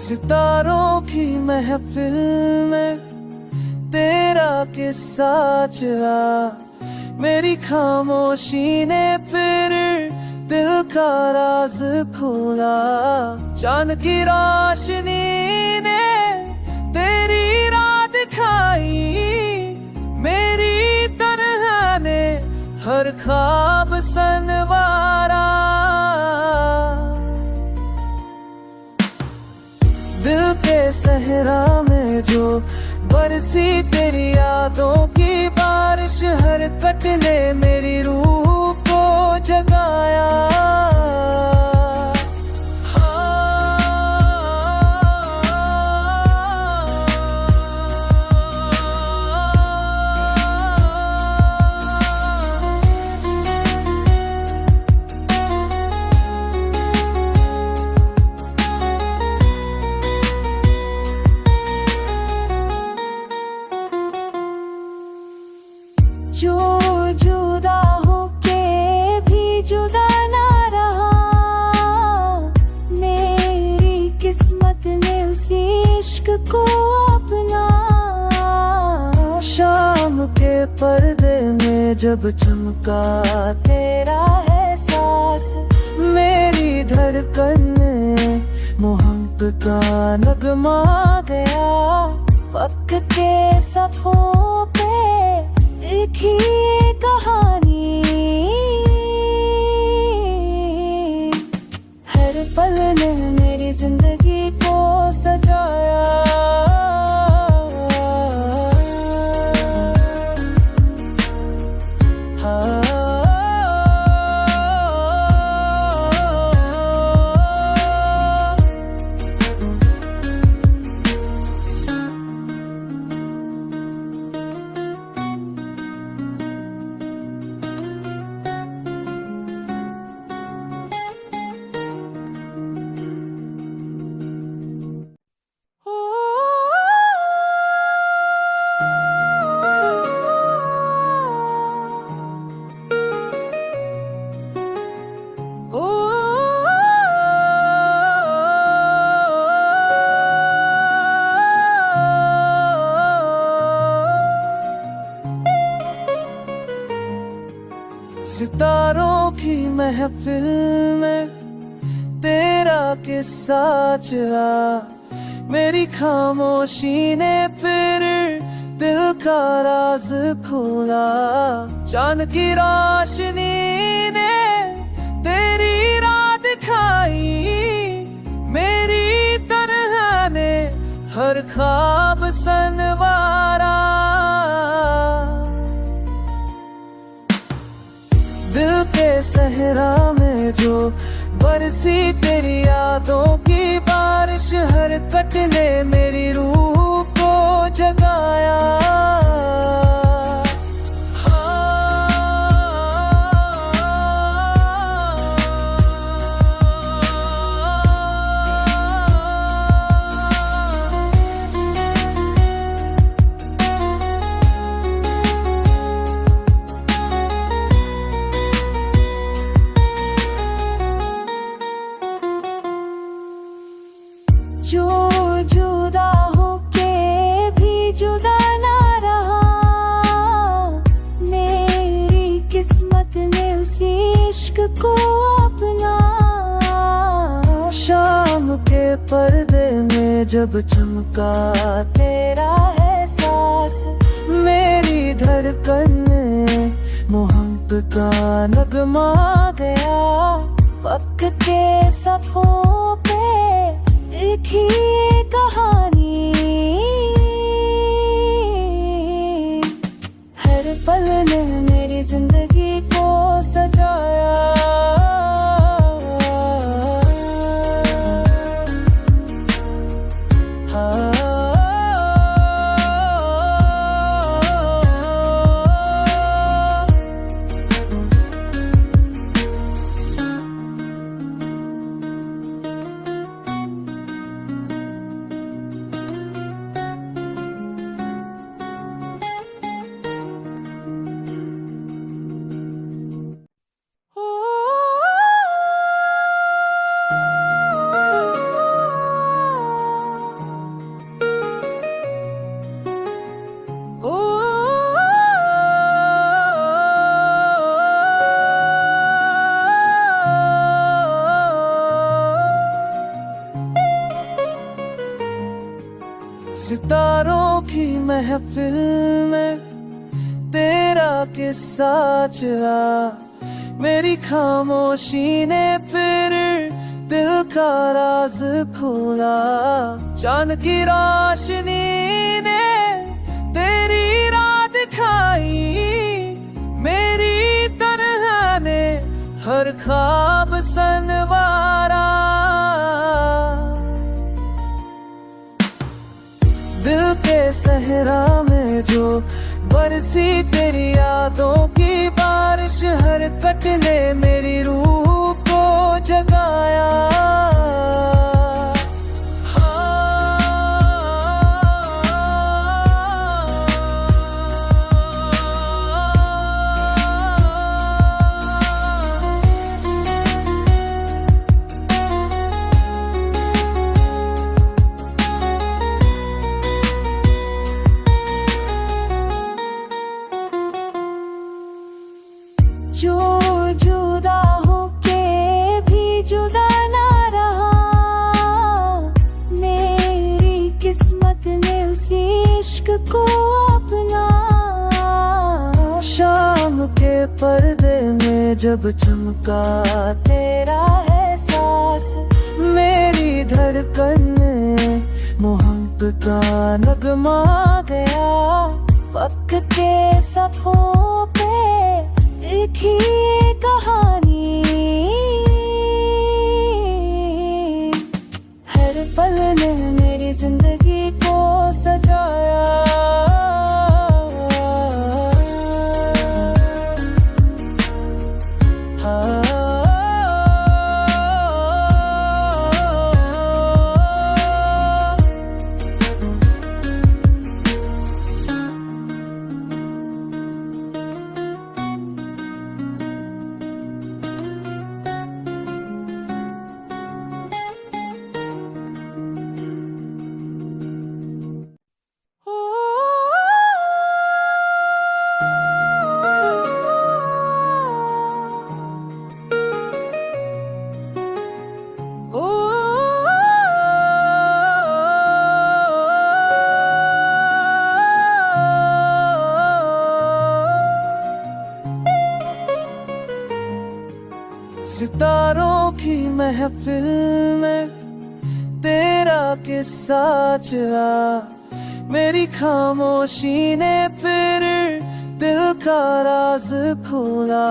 सितारों की महफिल में तेरा किस्सा चला, मेरी खामोशी ने फिर दिल का राज खोला। चांद की रोशनी ने तेरी राह दिखाई, मेरी तन्हा ने हर ख्वाब संवारा। दिल के सहरा में जो बरसी तेरी यादों की बारिश, हर कट ने मेरी रूह को जगाया। जो जुदा होके भी जुदा ना रहा, मेरी किस्मत ने उसी इश्क को अपना। शाम के पर्दे में जब चमका तेरा एहसास, मेरी धड़कन ने मोहब्बत का नगमा गया। वक्त के सफ़ों पे लिखी कहानी, हर पल ने मेरी जिंदगी को सजाया। सितारों की महफिल में तेरा किस्सा चला, मेरी खामोशी ने फिर दिल का राज खोला। चांद की रोशनी ने तेरी राह दिखाई, मेरी तन्हा ने हर ख्वाब संवारा। दिल के सहरा में जो बरसी तेरी यादों की बारिश, हर कट ने मेरी रूह को जगाया। जो जुदा होके भी जुदा ना रहा, मेरी किस्मत ने उसी इश्क को अपना। शाम के पर्दे में जब चमका तेरा एहसास, मेरी धड़कन ने मोहब्बत का नगमा गया। वक्त के सफ़ों पे लिखी कहानी, हर पल ने मेरी जिंदगी को सजाया। सितारों की महफिल में तेरा किस्सा चला, मेरी खामोशी ने फिर दिल का राज खोला। चांद की रोशनी ने तेरी राह दिखाई, मेरी तन्हा ने हर ख्वाब संवारा। दिल के सहरा में जो बरसी तेरी यादों की बारिश, हर कट ने मेरी रूह को जगाया। जो जुदा होके भी जुदा ना रहा, मेरी किस्मत ने उसी इश्क को अपना। शाम के पर्दे में जब चमका तेरा एहसास, मेरी धड़कन में मोहब्बत का नगमा गया। वक्त के सफ़ों पे लिखी कहानी, हर पल ने मेरी जिंदगी को सजाया। सितारों की महफिल में तेरा किस्सा चला, मेरी खामोशी ने फिर दिल का राज खोला।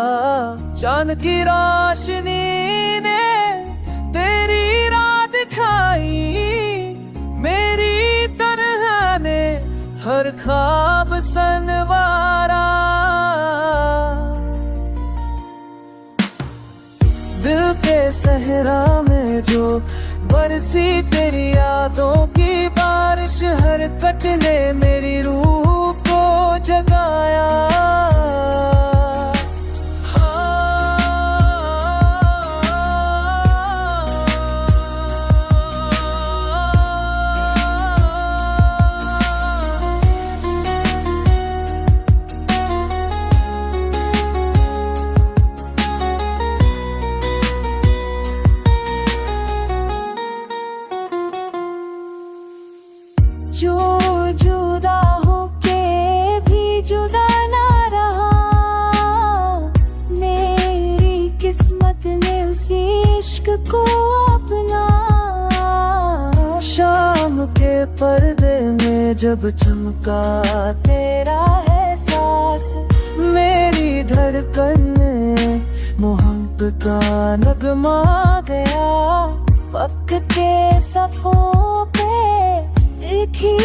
चांद की रोशनी ने तेरी राह दिखाई, मेरी तन्हा ने हर ख्वाब संवारा। दिल के सहरा में जो बरसी तेरी यादों की बारिश, हर कट ने मेरी रूह को जगाया। जो जुदा होके भी जुदा ना रहा, मेरी किस्मत ने उसी इश्क को अपना। शाम के पर्दे में जब चमका तेरा एहसास, मेरी धड़कन में मोहब्बत का नगमा गया। वक्त के सफ़ों पे लिखी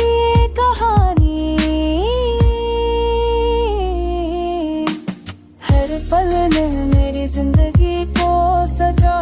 कहानी, हर पल ने मेरी जिंदगी को सजाया।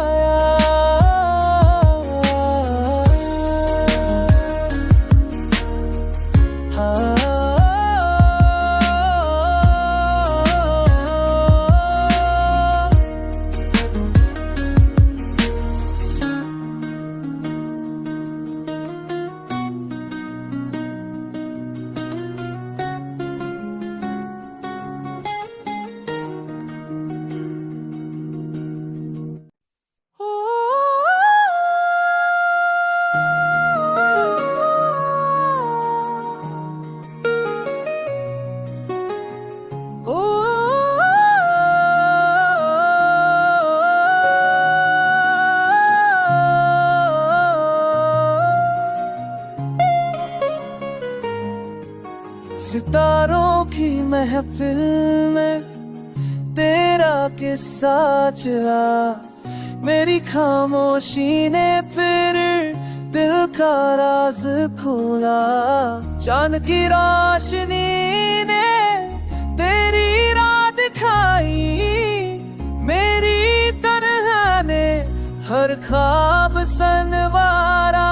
की महफिल में तेरा किस्सा चला, मेरी खामोशी ने फिर दिल का राज खोला। चांद की रोशनी ने तेरी राह दिखाई, मेरी तन्हा ने हर ख्वाब संवारा।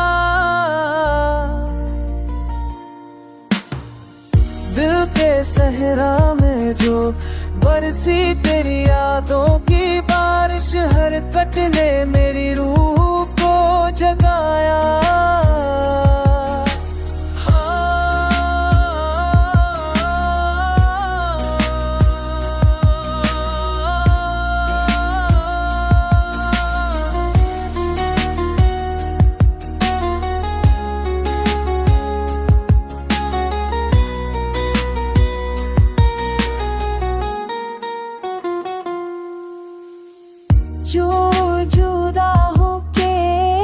दिल के सहरा में जो बरसी तेरी यादों की बारिश, हर कट ने मेरी रूह को जगाया। जो जुदा होके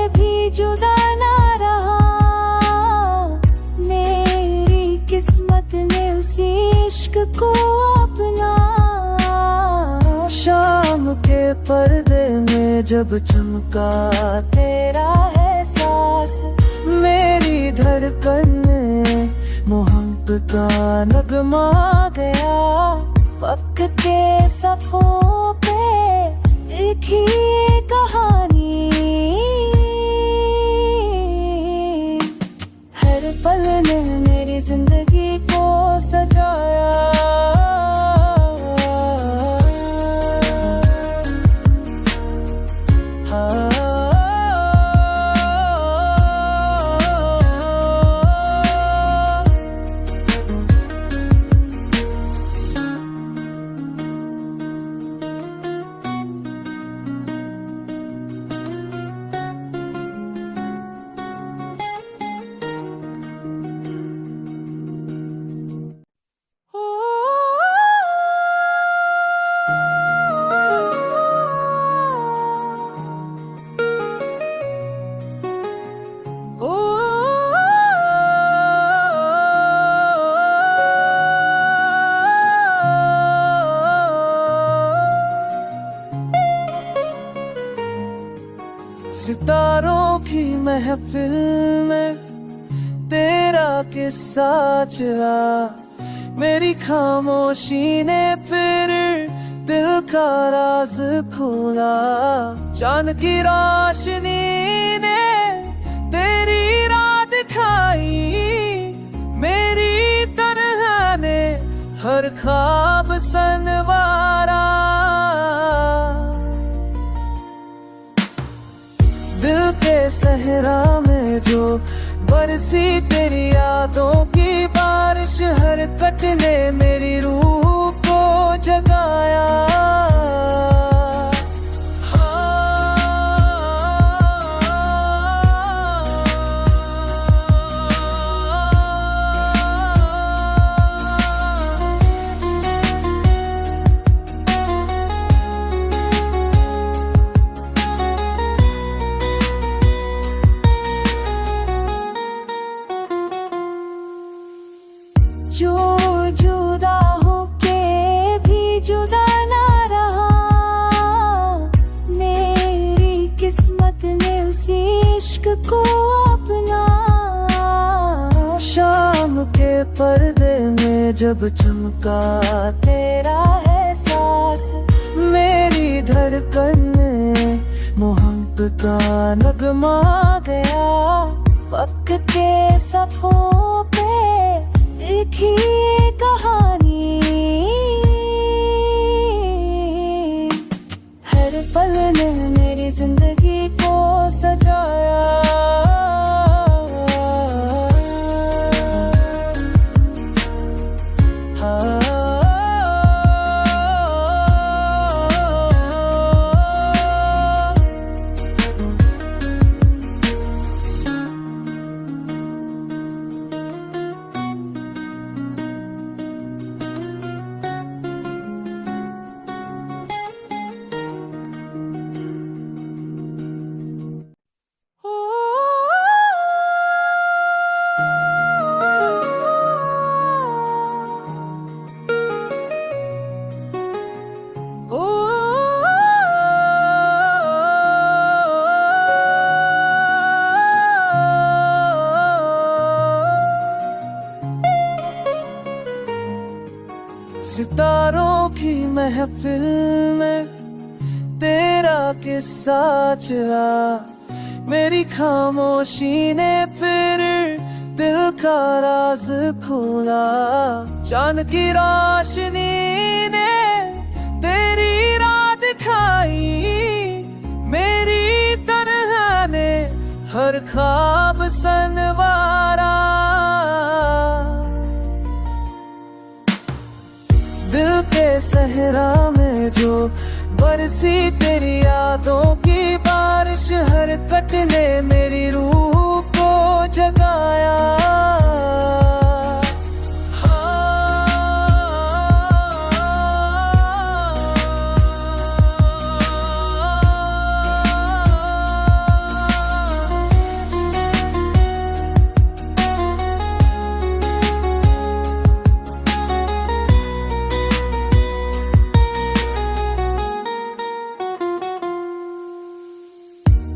भी जुदा ना रहा, मेरी किस्मत ने उसी इश्क को अपना। शाम के पर्दे में जब चमका तेरा एहसास, मेरी धड़कन ने मोहब्बत का नगमा गया। वक्त के सफ़ों पे लिखी कहानी, हर पल ने मेरी जिंदगी को सजाया। सितारों की महफिल में तेरा किस्सा चला, मेरी खामोशी ने फिर दिल का राज खोला। चांद की रोशनी ने तेरी राह दिखाई, मेरी तन्हा ने हर ख्वाब संवारा। दिल के सहरा में जो बरसी तेरी यादों की बारिश, हर कट ने मेरी रूह को जगाया। जो जुदा होके भी जुदा ना रहा, मेरी किस्मत ने उसी इश्क को अपना। शाम के पर्दे में जब चमका तेरा एहसास, मेरी धड़कन ने मोहब्बत का नगमा गया। वक्त के सफ़ों पे लिखी कहानी, हर पल ने मेरी जिंदगी को सजाया। सितारों की महफिल में तेरा किस्सा चला, मेरी खामोशी ने फिर दिल का राज खोला। चांद की रोशनी ने तेरी राह दिखाई, मेरी तन्हा ने हर ख्वाब संवारा। दिल के सहरा में जो बरसी तेरी यादों की बारिश, हर कट ने मेरी रूह को जगाया।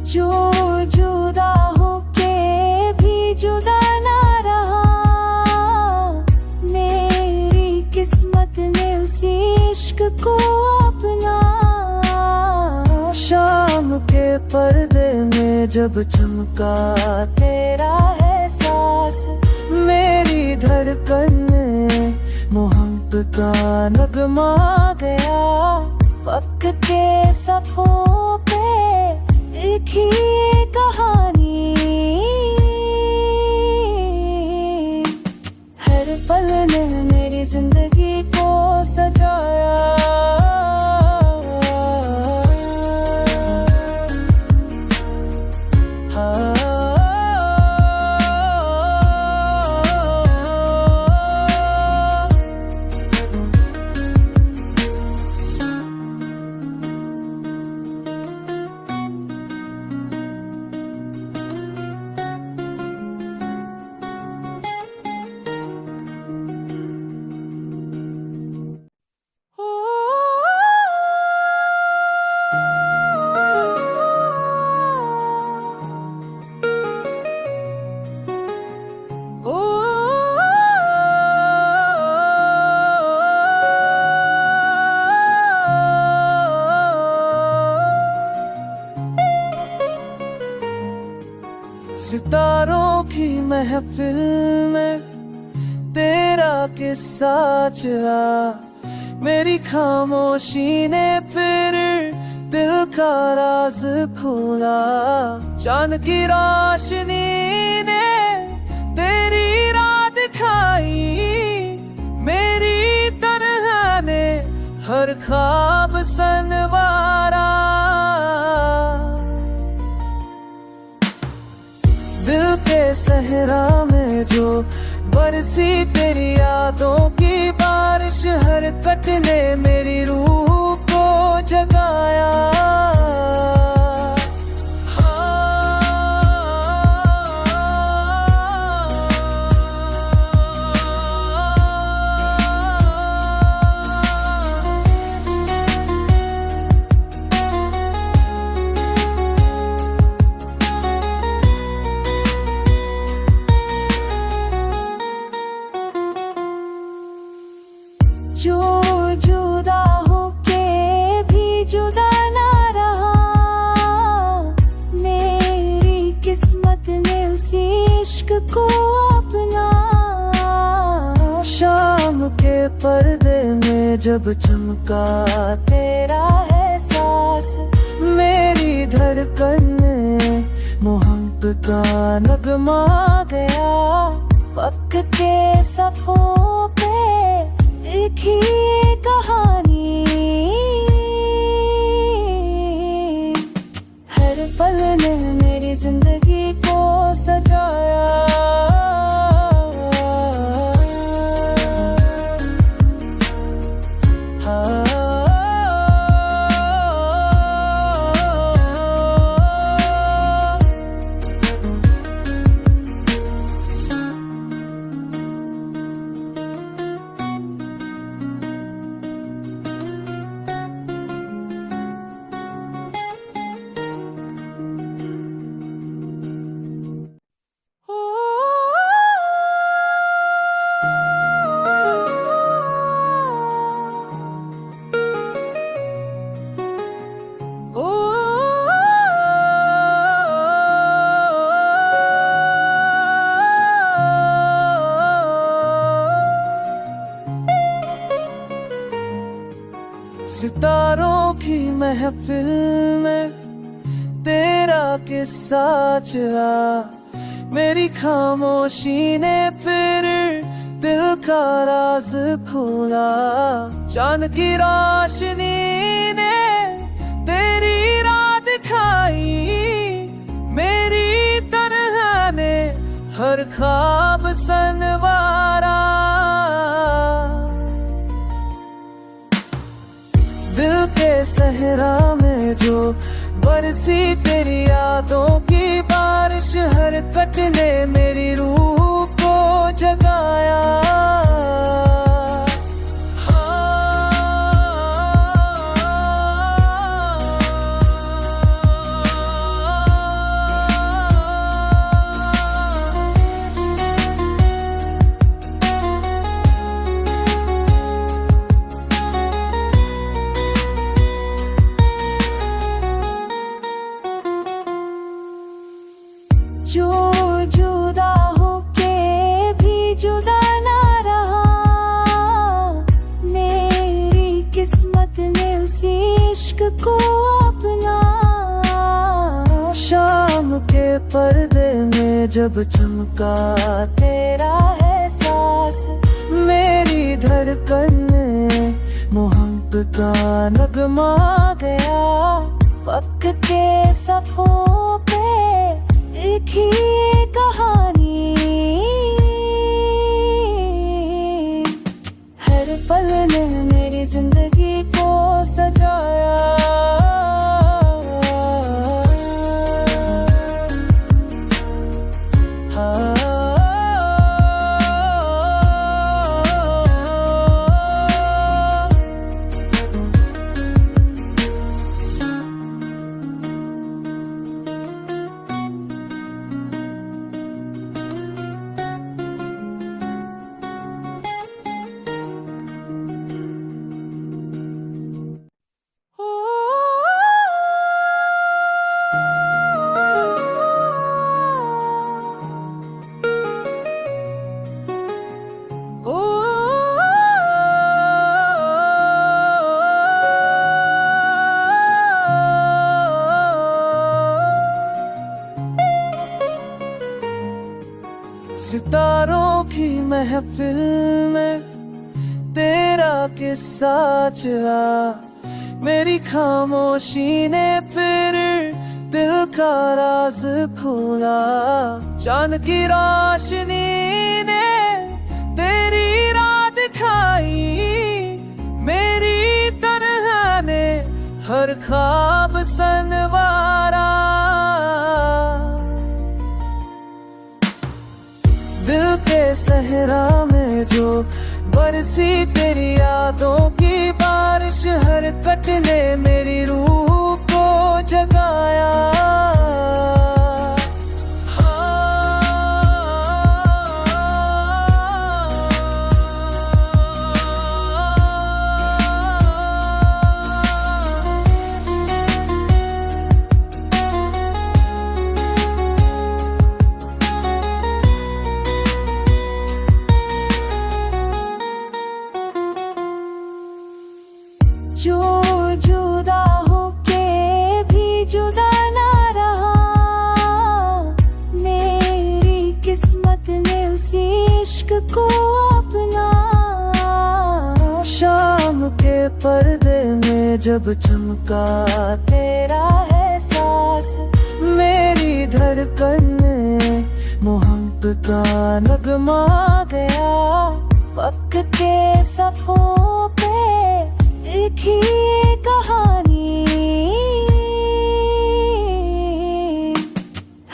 जो जुदा होके भी जुदा ना रहा, मेरी किस्मत ने उसी इश्क को अपना। शाम के पर्दे में जब चमका तेरा एहसास, मेरी धड़कन ने मोहब्बत का नगमा गया। वक्त के सफ़ों पे लिखी कहानी, हर पल ने मेरी जिंदगी को सजाया। सितारों की महफिल में तेरा किस्सा चला, मेरी खामोशी ने फिर दिल का राज खोला। चांद की रोशनी ने तेरी राह दिखाई, मेरी तन्हा ने हर ख्वाब संवारा। दिल के सहरा में जो बरसी तेरी यादों की बारिश, हर कट ने मेरी रूह को जगाया। जो जुदा होके भी जुदा ना रहा, मेरी किस्मत ने उसी इश्क को अपना। शाम के पर्दे में जब चमका तेरा एहसास, मेरी धड़कन ने मोहब्बत का नगमा गया। वक्त के सफ़ों पे लिखी कहानी, हर पल ने मेरी जिंदगी को सजाया। सितारों की महफिल में तेरा किस्सा चला, मेरी खामोशी ने फिर दिल का राज खोला। चांद की रोशनी ने तेरी राह दिखाई, मेरी तन्हा ने हर ख्वाब संवारा। दिल के सहरा में जो बरसी तेरी यादों की बारिश, हर कट ने मेरी रूह को जगाया। जो जुदा होके भी जुदा ना रहा, मेरी किस्मत ने उसी इश्क को अपना। शाम के पर्दे में जब चमका तेरा एहसास, मेरी धड़कन में मोहब्बत का नगमा गया। वक्त के सफ़ों पे एक ही कहानी, हर पल ने मेरी जिंदगी को सजाया। सितारों की महफिल में तेरा किस्सा चला, मेरी खामोशी ने फिर दिल का राज खोला। चांद की रोशनी ने तेरी राह दिखाई, मेरी तन्हा ने हर ख्वाब संवारा। दिल के सहरा में जो बरसी तेरी यादों की बारिश, हर कट ने मेरी रूह को जगाया। जो जुदा होके भी जुदा ना रहा, मेरी किस्मत ने उसी इश्क को अपना। शाम के पर्दे में जब चमका तेरा एहसास, मेरी धड़कन में मोहब्बत का नगमा गया। वक्त के सफ़ों पे एक ही कहानी,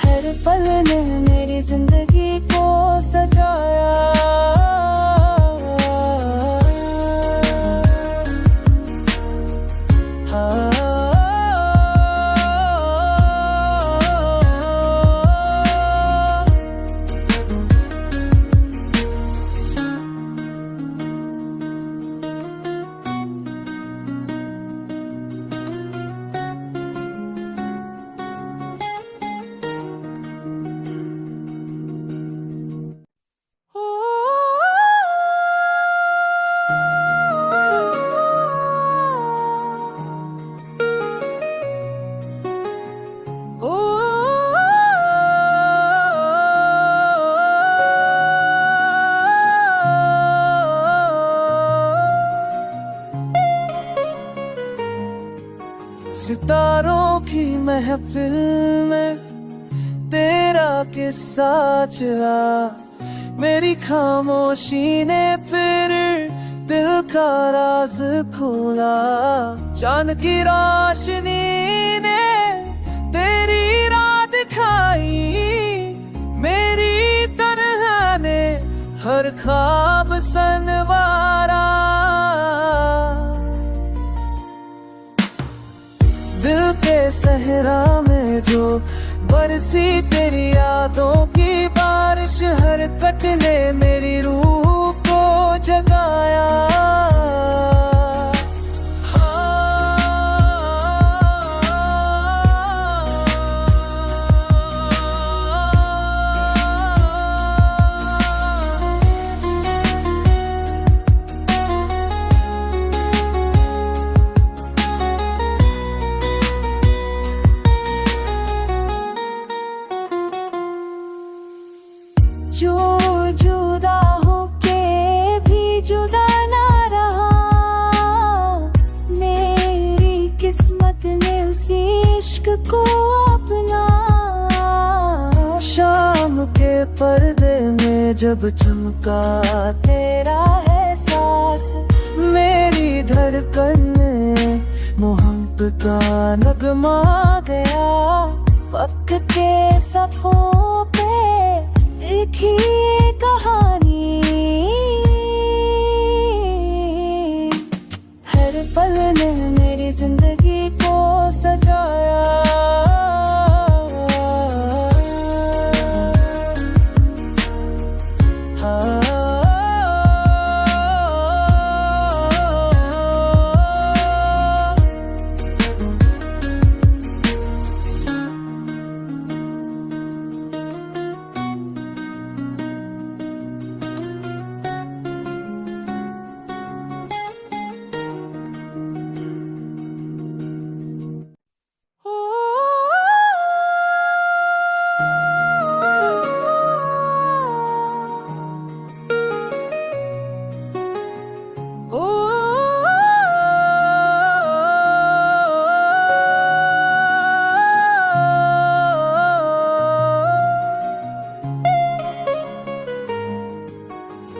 हर पल ने मेरी जिंदगी को सजाया। सितारों की महफिल में तेरा किस्सा चला, मेरी खामोशी ने फिर दिल का राज खोला। चांद की रोशनी ने तेरी राह दिखाई, मेरी तन्हा ने हर ख्वाब संवारा। दिल के सहरा में जो बरसी तेरी यादों की बारिश, हर कट ने मेरी रूह को जगाया। जो जुदा होके भी जुदा ना रहा, मेरी किस्मत ने उसी इश्क को अपना। शाम के पर्दे में जब चमका तेरा है सांस, मेरी धड़कन में मोहब्बत का नगमा गया। वक्त के सफ़ों पे लिखी कहानी, हर पल ने मेरी जिंदगी को सजाया।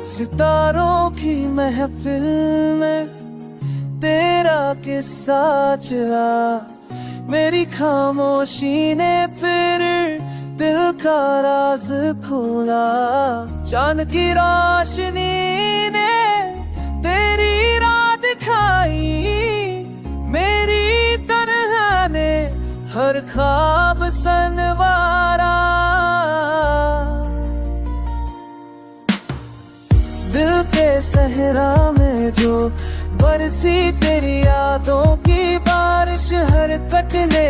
सितारों की महफिल में तेरा किस्सा चला, मेरी खामोशी ने फिर दिल का राज खोला। चांद की रोशनी ने तेरी राह दिखाई, मेरी तन्हा ने हर ख्वाब संवारा। दिल के सहरा में जो बरसी तेरी यादों की बारिश, हर कट ने